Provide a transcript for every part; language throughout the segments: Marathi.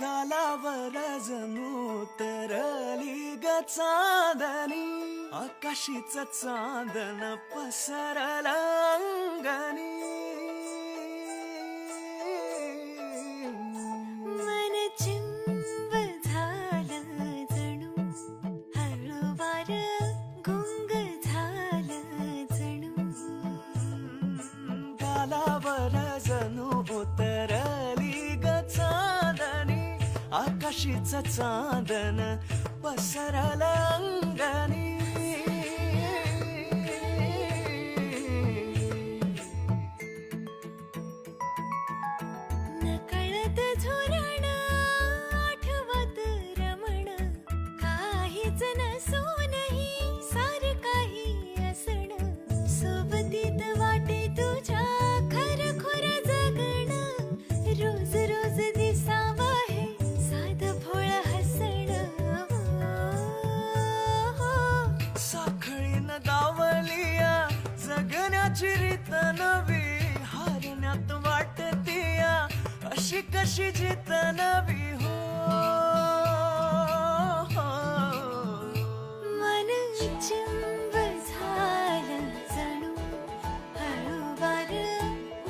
गालावर जणू तरली ग चांदणी, आकाशीच चांदण पसरलं अंगणी. मन चिंब झालं जणू, हळूवार गुंग झालं जणू. गालावर जणू उतरली ग चांदणी, आकाशीच चांदण पसरलं अंगणी. नकळत झुरण आठवत रमण, काहीच नसूनही सार काही असण. सोबतीत वाटे तुझ्या खरखुर जगण, रोज रोज दिसावं हे साधं भोळ हसण. साखळीन गावलिया जगण्याची रीत नवी, हारण्यात वाटतीया अशी कशी जित नवी हो. मन चिंब झालं जणू, हळूवार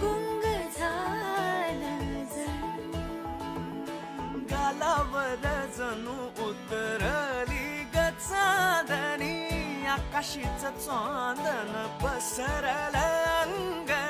गुंग झालं जणू. गालावर जणू उतरली ग चांदणी, आकाशीच चांदण पसरलं अंगणी.